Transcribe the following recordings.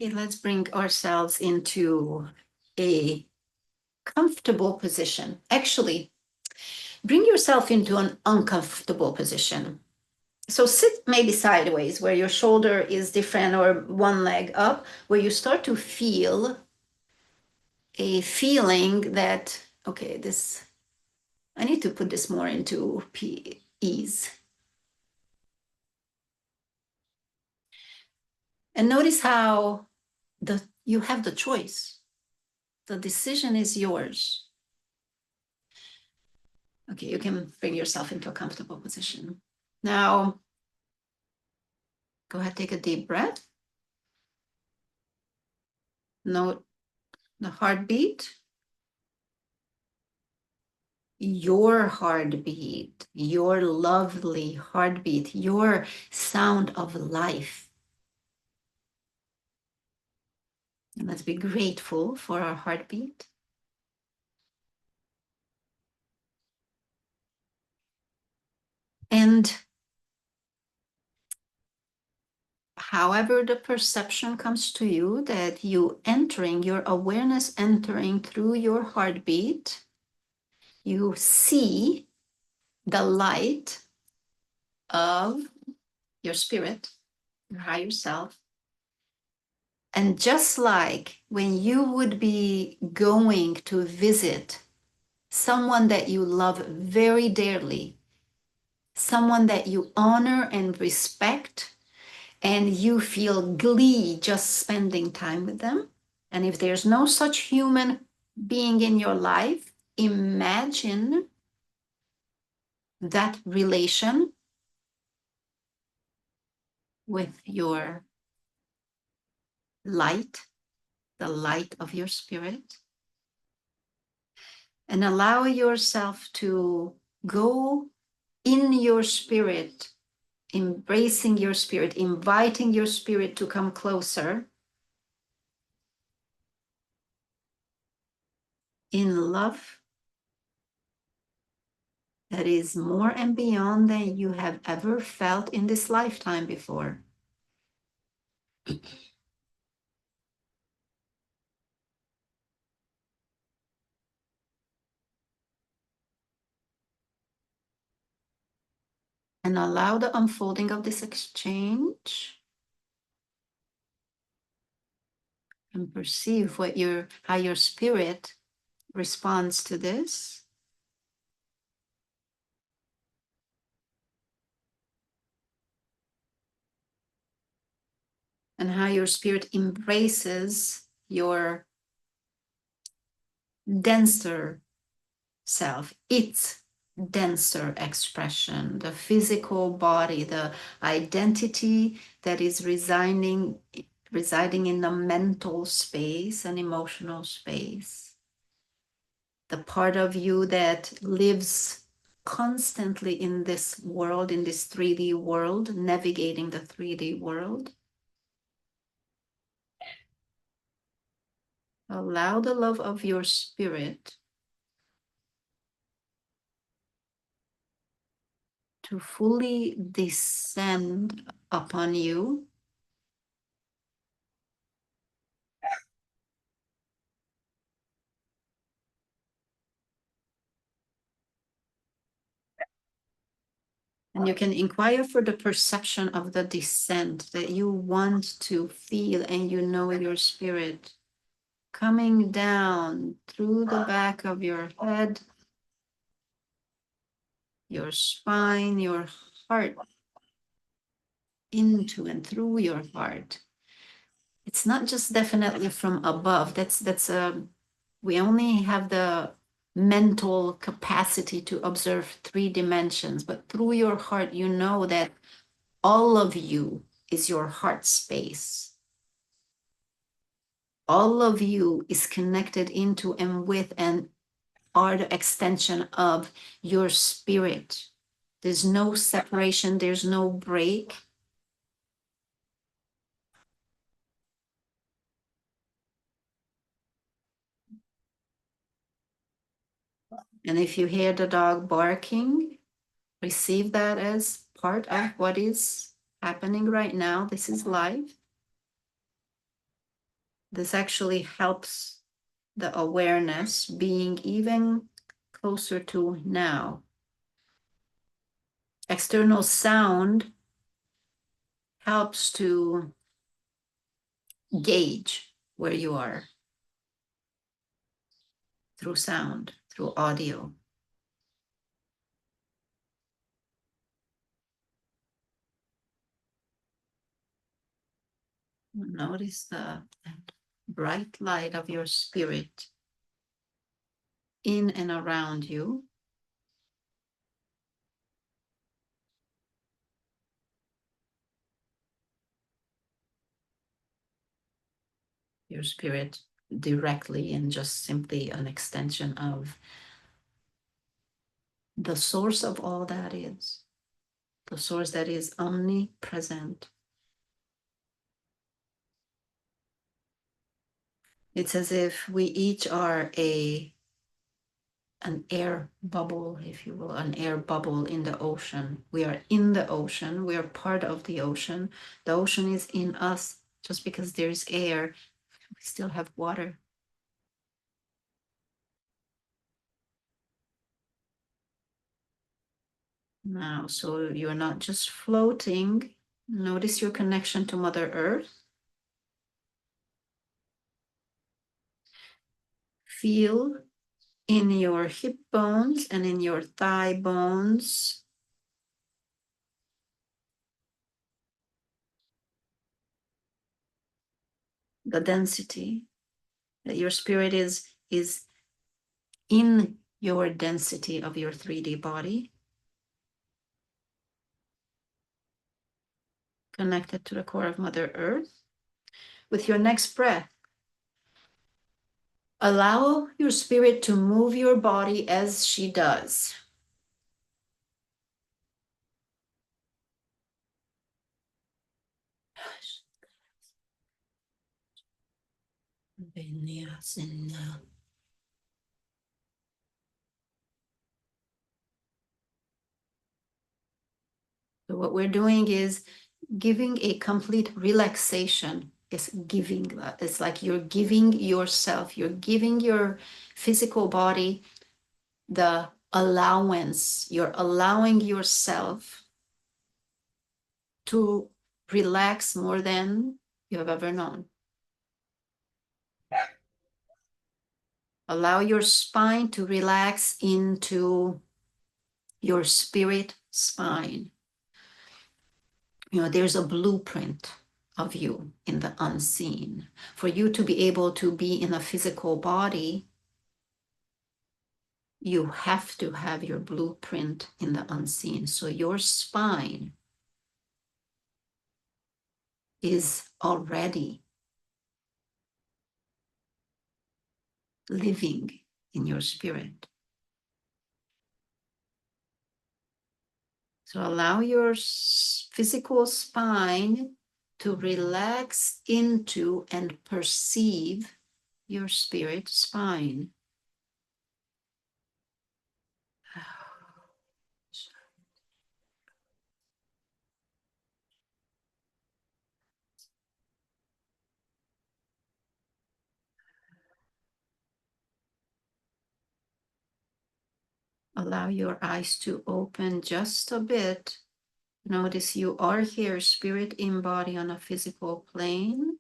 Okay, let's bring ourselves into a comfortable position. Actually, bring yourself into an uncomfortable position. So sit maybe sideways where your shoulder is different or one leg up, where you start to feel a feeling that, okay, I need to put this more into ease. And notice how you have the choice. The decision is yours. Okay, you can bring yourself into a comfortable position. Now, go ahead, take a deep breath. Note the heartbeat, your heartbeat, your lovely heartbeat, your sound of life. And let's be grateful for our heartbeat. And however the perception comes to you that you entering, your awareness entering through your heartbeat, you see the light of your spirit, your higher self. And just like when you would be going to visit someone that you love very dearly, someone that you honor and respect, and you feel glee just spending time with them. And if there's no such human being in your life, imagine that relation with your light, the light of your spirit, and allow yourself to go in your spirit, embracing your spirit, inviting your spirit to come closer in love that is more and beyond than you have ever felt in this lifetime before. And allow the unfolding of this exchange and perceive how your spirit responds to this. And how your spirit embraces your denser self, its denser expression, the physical body, the identity that is residing in the mental space and emotional space, the part of you that lives constantly in this world, in this 3D world, navigating the 3D world. Allow the love of your spirit to fully descend upon you. And you can inquire for the perception of the descent that you want to feel, and you know your spirit coming down through the back of your head, your spine, your heart, into and through your heart. It's not just definitely from above. We only have the mental capacity to observe 3 dimensions, but through your heart, you know that all of you is your heart space. All of you is connected into and with and are the extension of your spirit. There's no separation, there's no break. And if you hear the dog barking, receive that as part of what is happening right now. This is life. This actually helps the awareness being even closer to now. External sound helps to gauge where you are through sound, through audio. Notice the bright light of your spirit in and around you. Your spirit directly and just simply an extension of the source of all that is, the source that is omnipresent. It's as if we each are an air bubble, if you will, an air bubble in the ocean. We are in the ocean. We are part of the ocean. The ocean is in us. Just because there's air, we still have water. Now, so you're not just floating. Notice your connection to Mother Earth. Feel in your hip bones and in your thigh bones the density that your spirit is in your density of your 3D body, connected to the core of Mother Earth. With your next breath, allow your spirit to move your body as she does. So what we're doing is giving a complete relaxation. Is giving. It's like you're giving yourself, you're giving your physical body the allowance. You're allowing yourself to relax more than you have ever known. Allow your spine to relax into your spirit spine. You know, there's a blueprint of you in the unseen. For you to be able to be in a physical body, you have to have your blueprint in the unseen. So your spine is already living in your spirit. So allow your physical spine to relax into and perceive your spirit spine. Allow your eyes to open just a bit. Notice you are here, spirit in body on a physical plane.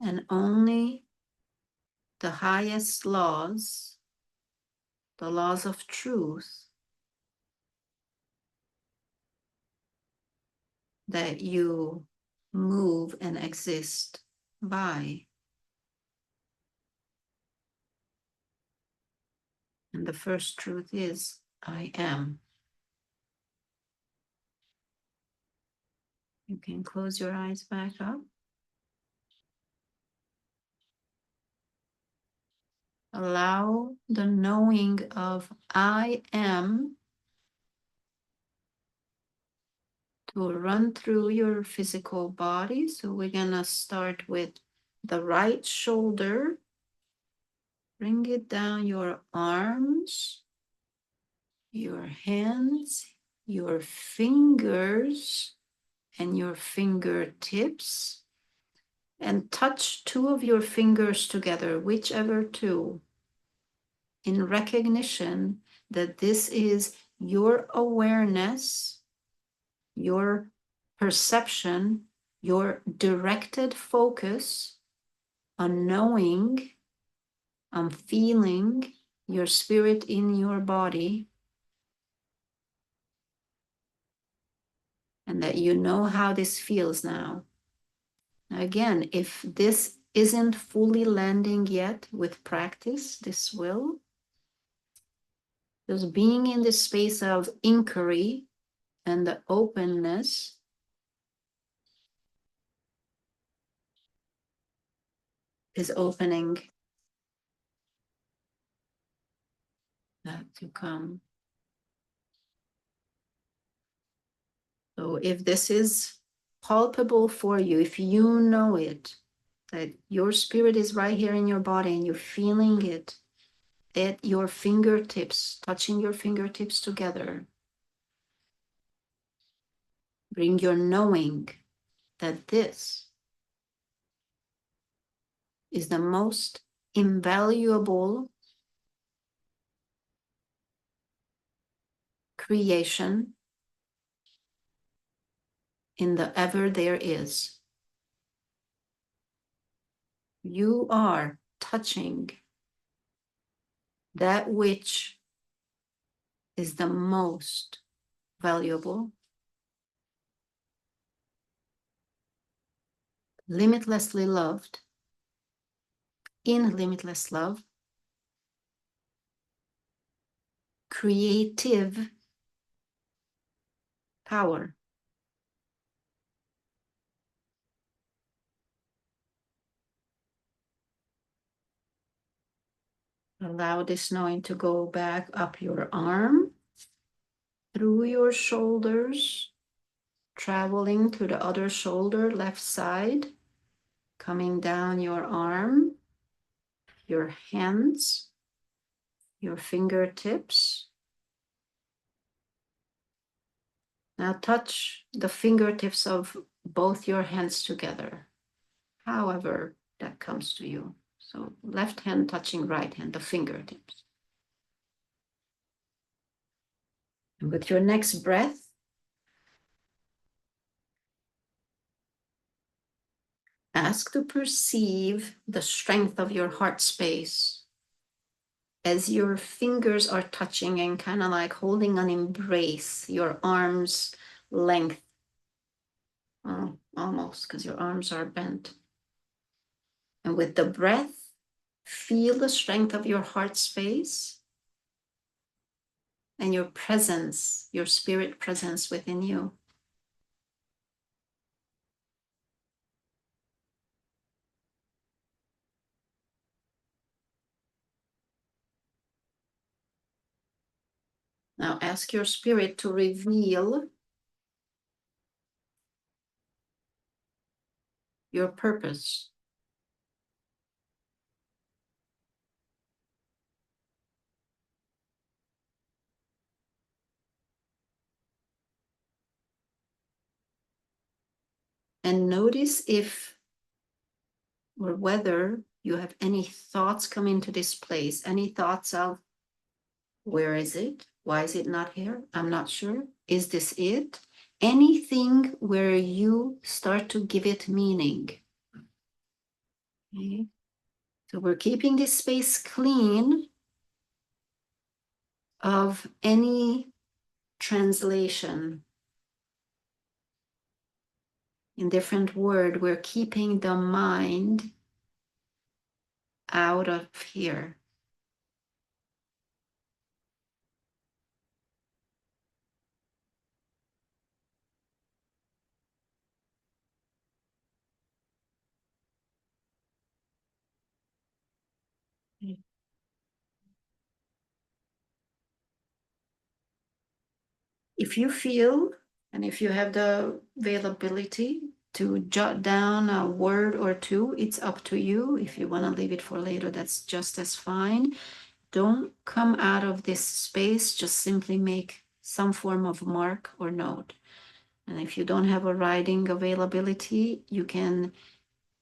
And only the highest laws, the laws of truth that you move and exist by. And the first truth is, I am. You can close your eyes back up. Allow the knowing of I am to run through your physical body. So we're gonna start with the right shoulder. Bring it down your arms, your hands, your fingers, and your fingertips, and touch two of your fingers together, whichever two, in recognition that this is your awareness, your perception, your directed focus on knowing, on feeling your spirit in your body, and that you know how this feels now. Again, if this isn't fully landing yet with practice, this will. Just being in this space of inquiry and the openness is opening that to come. So if this is palpable for you, if you know it, that your spirit is right here in your body and you're feeling it at your fingertips, touching your fingertips together, bring your knowing that this is the most invaluable creation in the ever there is. You are touching that which is the most valuable, limitlessly loved, in limitless love, creative power. Allow this knowing to go back up your arm, through your shoulders, traveling to the other shoulder, left side, coming down your arm, your hands, your fingertips. Now touch the fingertips of both your hands together, however that comes to you. So left hand touching right hand, the fingertips. And with your next breath, ask to perceive the strength of your heart space as your fingers are touching and kind of like holding an embrace, your arms length, almost, because your arms are bent. And with the breath, feel the strength of your heart space and your presence, your spirit presence within you. Now ask your spirit to reveal your purpose. And notice if or whether you have any thoughts come into this place, any thoughts of, where is it? Why is it not here? I'm not sure. Is this it? Anything where you start to give it meaning. Okay. So we're keeping this space clean of any translation. In different word, we're keeping the mind out of here. If you feel, and if you have the availability to jot down a word or two, it's up to you. If you want to leave it for later, that's just as fine. Don't come out of this space, just simply make some form of mark or note. And if you don't have a writing availability, you can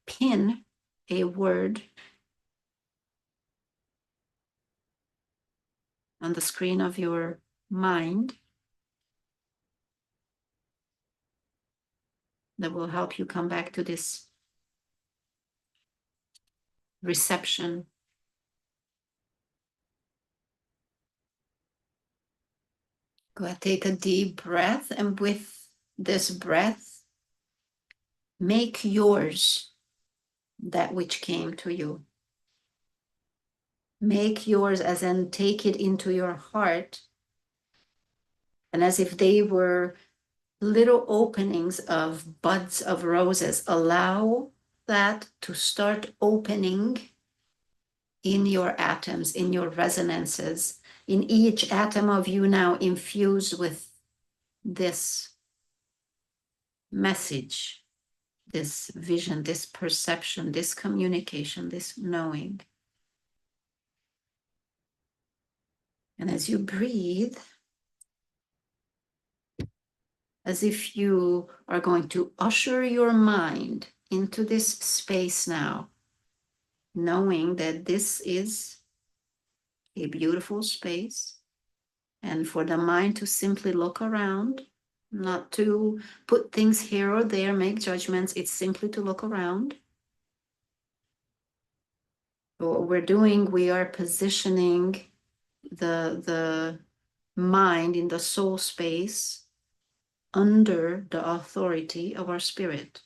pin a word on the screen of your mind that will help you come back to this reception. Go ahead, take a deep breath, and with this breath, make yours that which came to you. Make yours, as in take it into your heart, and as if they were little openings of buds of roses, allow that to start opening in your atoms, in your resonances, in each atom of you now infused with this message, this vision, this perception, this communication, this knowing. And as you breathe, as if you are going to usher your mind into this space now, knowing that this is a beautiful space, and for the mind to simply look around, not to put things here or there, make judgments, it's simply to look around. What we're doing, we are positioning the mind in the soul space under the authority of our spirit.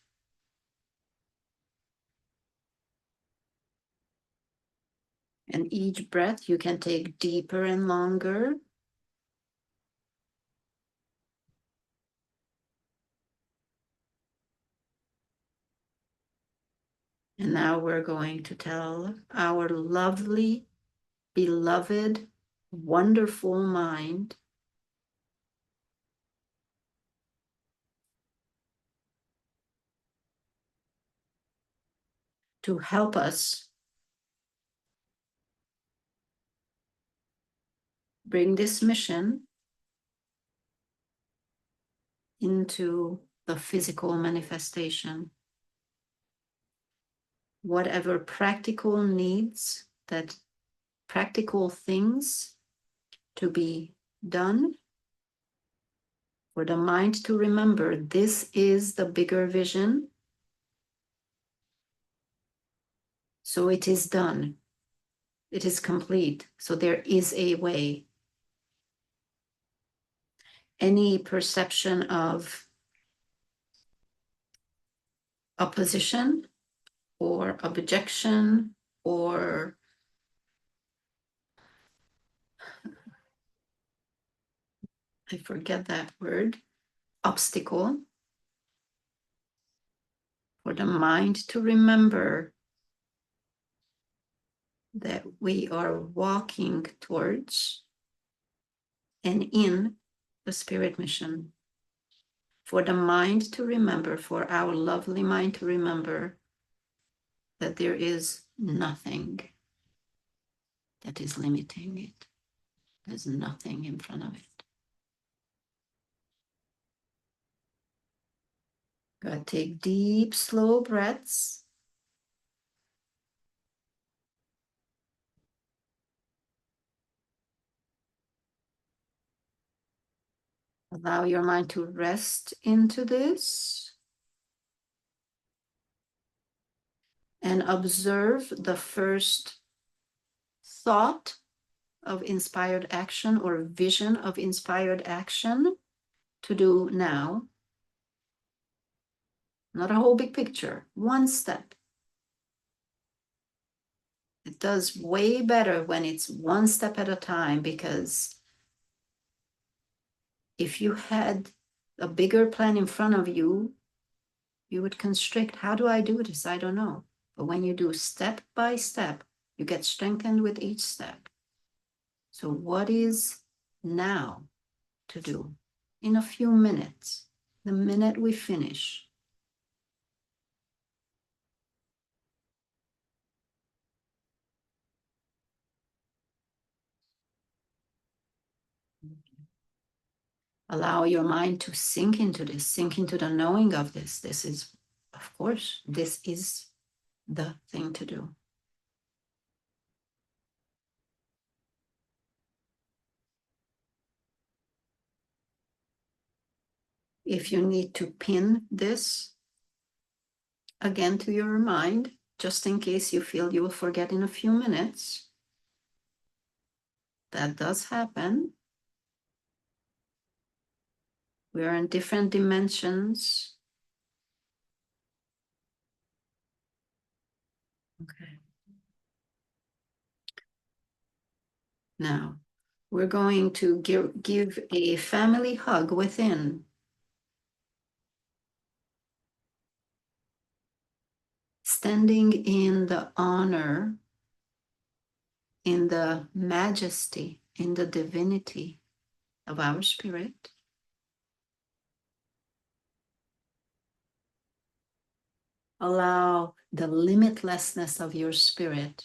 And each breath you can take deeper and longer. And now we're going to tell our lovely, beloved, wonderful mind to help us bring this mission into the physical manifestation. Whatever practical needs, that practical things to be done, for the mind to remember this is the bigger vision. So it is done. It is complete. So there is a way. Any perception of opposition or objection or I forget that word, obstacle, for the mind to remember that we are walking towards and in the spirit mission. For the mind to remember, for our lovely mind to remember that there is nothing that is limiting it. There's nothing in front of it. Go ahead, take deep, slow breaths. Allow your mind to rest into this and observe the first thought of inspired action or vision of inspired action to do now. Not a whole big picture, one step. It does way better when it's one step at a time, because if you had a bigger plan in front of you, you would constrict. How do I do this? I don't know. But when you do step by step, you get strengthened with each step. So what is now to do in a few minutes, the minute we finish? Allow your mind to sink into this, sink into the knowing of this. This is, of course, this is the thing to do. If you need to pin this again to your mind, just in case you feel you will forget in a few minutes, that does happen. We are in different dimensions. Okay. Now, we're going to give a family hug within. Standing in the honor, in the majesty, in the divinity of our spirit. Allow the limitlessness of your spirit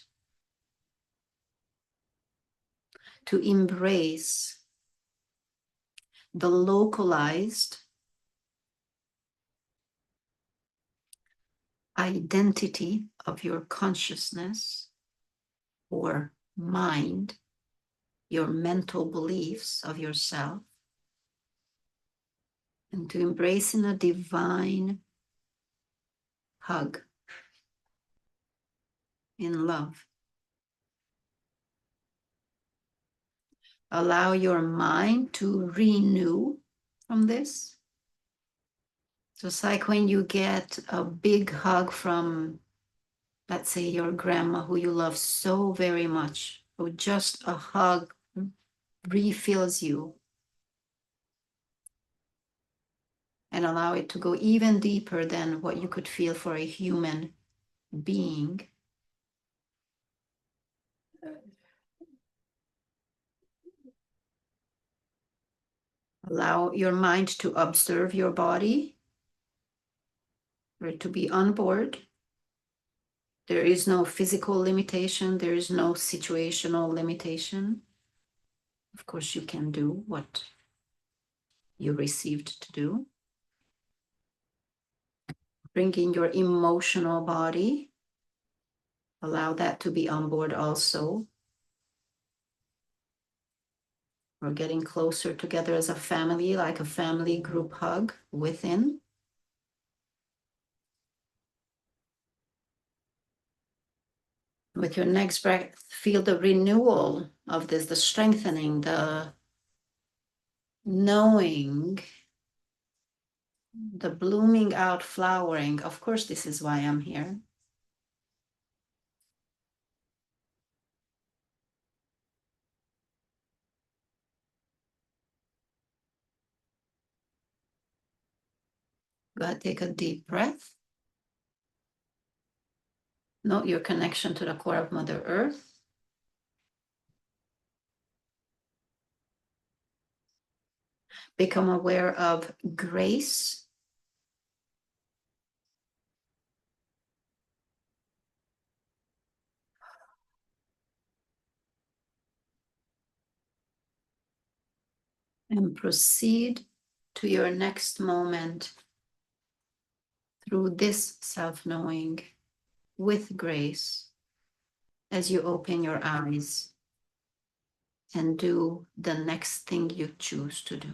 to embrace the localized identity of your consciousness or mind, your mental beliefs of yourself, and to embrace in a divine hug in love. Allow your mind to renew from this. So it's like when you get a big hug from, let's say, your grandma who you love so very much, or just a hug refills you, and allow it to go even deeper than what you could feel for a human being. Allow your mind to observe your body, or to be on board. There is no physical limitation. There is no situational limitation. Of course, you can do what you received to do. Bring in your emotional body. Allow that to be on board also. We're getting closer together as a family, like a family group hug within. With your next breath, feel the renewal of this, the strengthening, the knowing, the blooming out, flowering. Of course, this is why I'm here. Go ahead, take a deep breath. Note your connection to the core of Mother Earth. Become aware of grace. And proceed to your next moment through this self-knowing with grace as you open your eyes and do the next thing you choose to do.